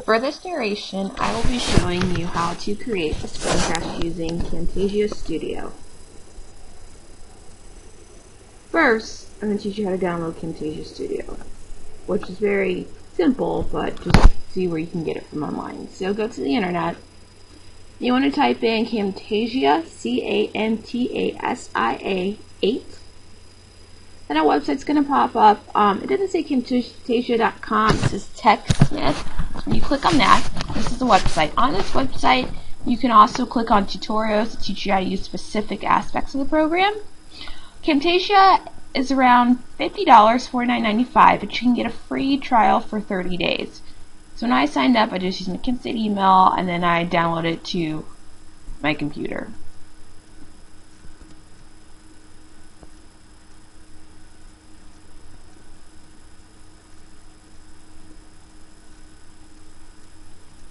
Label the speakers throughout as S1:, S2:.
S1: For this narration, I will be showing you how to create a screencast using Camtasia Studio. First, I'm going to teach you how to download Camtasia Studio, which is very simple, but just see where you can get it from online. So go to the internet. You want to type in Camtasia, C-A-M-T-A-S-I-A 8. Then our website's going to pop up. It doesn't say Camtasia.com, it says TechSmith. When you click on that, this is the website. On this website, you can also click on tutorials to teach you how to use specific aspects of the program. Camtasia is around $50, $49.95, but you can get a free trial for 30 days. So when I signed up, I just used my Kent State email, and then I downloaded it to my computer.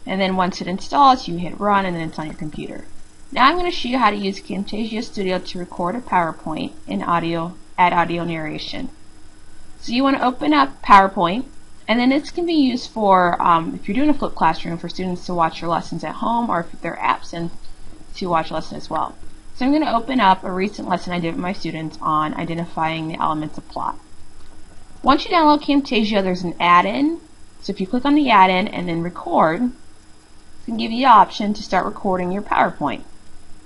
S1: And then once it installs, you hit run, and then it's on your computer. Now I'm going to show you how to use Camtasia Studio to record a PowerPoint and add audio narration. So you want to open up PowerPoint, and then this can be used for if you're doing a flipped classroom for students to watch your lessons at home, or if they're absent to watch a lesson as well. So I'm going to open up a recent lesson I did with my students on identifying the elements of plot. Once you download Camtasia, there's an add-in. So if you click on the add-in and then record, it can give you the option to start recording your PowerPoint.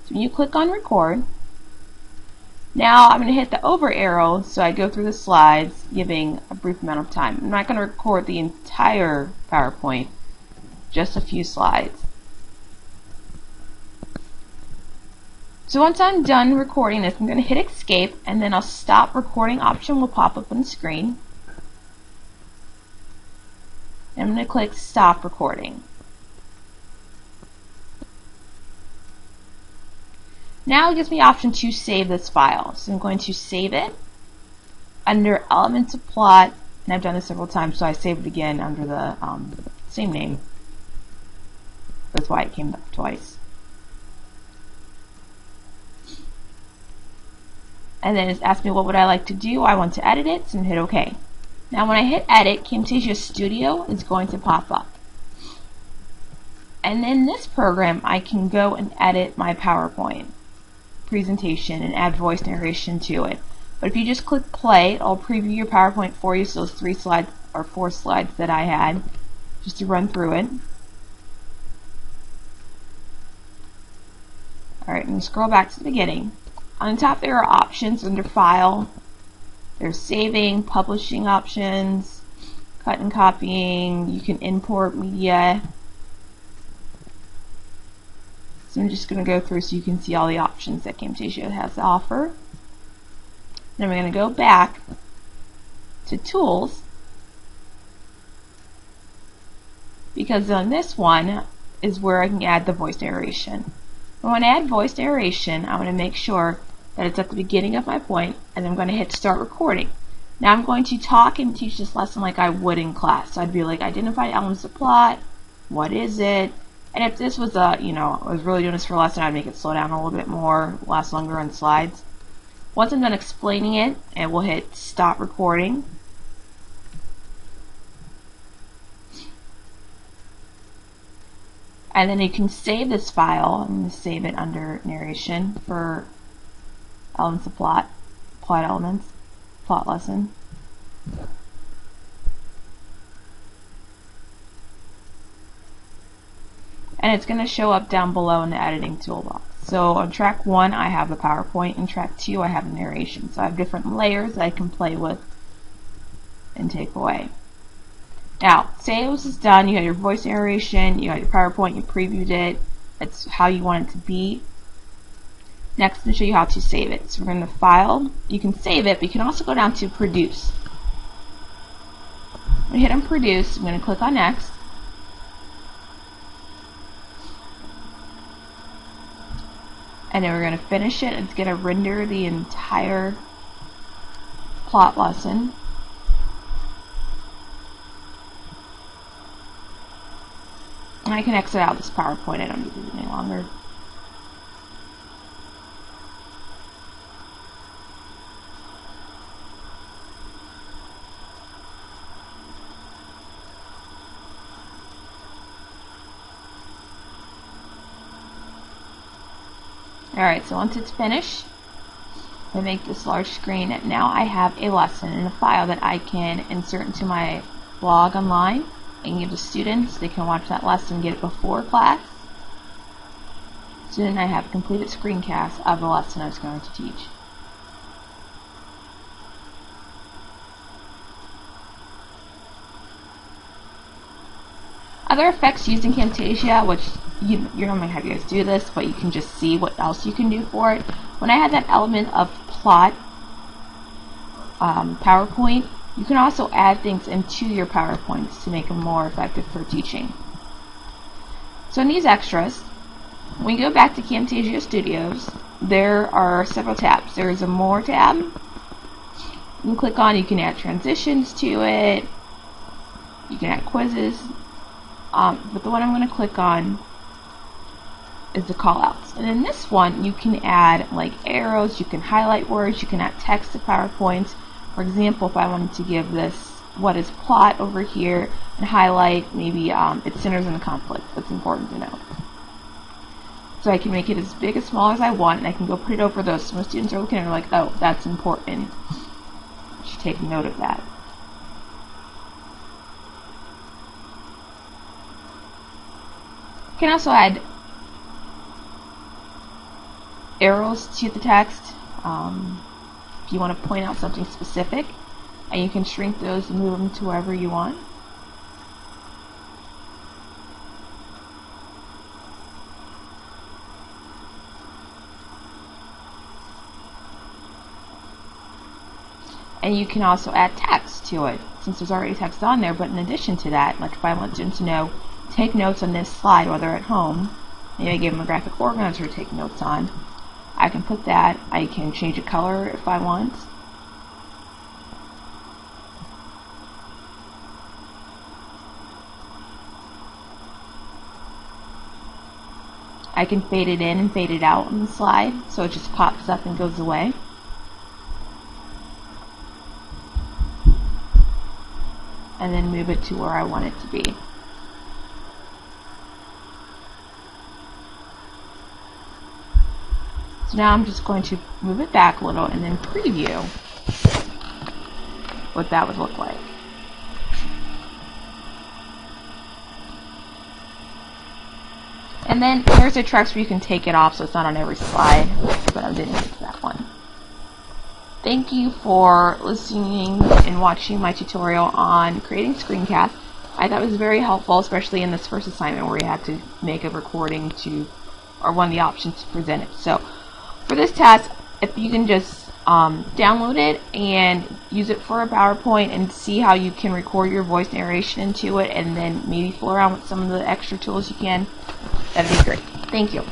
S1: So when you click on record, now I'm going to hit the over arrow so I go through the slides giving a brief amount of time. I'm not going to record the entire PowerPoint, just a few slides. So once I'm done recording this, I'm going to hit escape, and then I'll stop recording option will pop up on the screen. And I'm going to click stop recording. Now it gives me the option to save this file. So I'm going to save it under Elements of Plot, and I've done this several times, so I saved it again under the same name. That's why it came up twice. And then it's asked me what would I like to do. I want to edit it, so I'm going to hit OK. Now when I hit edit, Camtasia Studio is going to pop up. And in this program, I can go and edit my PowerPoint presentation and add voice narration to it. But if you just click play, it'll preview your PowerPoint for you, so those 3 slides or 4 slides that I had, just to run through it. Alright, and scroll back to the beginning. On the top there are options under File. There's saving, publishing options, cut and copying, you can import media. So I'm just going to go through so you can see all the options that Camtasia has to offer. Then we're going to go back to Tools, because on this one is where I can add the voice narration. When I add voice narration, I want to make sure that it's at the beginning of my point, and I'm going to hit start recording. Now I'm going to talk and teach this lesson like I would in class. So I'd be like, identify elements of plot, what is it? And if this was I was really doing this for a lesson, I'd make it slow down a little bit more, last longer on slides. Once I'm done explaining it, and we'll hit stop recording. And then you can save this file. I'm going to save it under narration for elements of plot elements, plot lesson. And it's going to show up down below in the editing toolbox. So on track 1 I have the PowerPoint, and track 2 I have the narration. So I have different layers that I can play with and take away. Now, say this is done, you have your voice narration, you got your PowerPoint, you previewed it, that's how you want it to be. Next, I'm going to show you how to save it. So we're going to File, you can save it, but you can also go down to Produce. I'm going to hit on Produce, I'm going to click on Next. And then we're going to finish it. It's going to render the entire plot lesson. And I can exit out this PowerPoint. I don't need it any longer. Alright, so once it's finished, I make this large screen. Now I have a lesson in a file that I can insert into my blog online and give to students. They can watch that lesson, get it before class. So then I have a completed screencast of the lesson I was going to teach. Other effects used in Camtasia, which you're not going to have you guys do this, but you can just see what else you can do for it. When I had that element of plot PowerPoint, you can also add things into your PowerPoints to make them more effective for teaching. So in these extras, when you go back to Camtasia Studios, there are several tabs. There is a More tab. You can click on, you can add transitions to it, you can add quizzes. But the one I'm going to click on is the callouts. And in this one, you can add like arrows, you can highlight words, you can add text to PowerPoints. For example, if I wanted to give this what is plot over here and highlight maybe it centers in the conflict. That's important to know. So I can make it as big as small as I want, and I can go put it over those. So when students are looking at it, they're like, oh, that's important. I should take note of that. You can also add arrows to the text if you want to point out something specific, and you can shrink those and move them to wherever you want. And you can also add text to it, since there's already text on there. But in addition to that, like if I want students to know, take notes on this slide while they're at home, maybe I give them a graphic organizer to take notes on, I can put that. I can change a color if I want. I can fade it in and fade it out on the slide, so it just pops up and goes away. And then move it to where I want it to be. So now I'm just going to move it back a little and then preview what that would look like. And then here's a trick where you can take it off so it's not on every slide, but I didn't get to that one. Thank you for listening and watching my tutorial on creating screencasts. I thought it was very helpful, especially in this first assignment where you had to make a recording to, or one of the options to present it. So for this task, if you can just download it and use it for a PowerPoint and see how you can record your voice narration into it, and then maybe fool around with some of the extra tools you can, that'd be great. Thank you.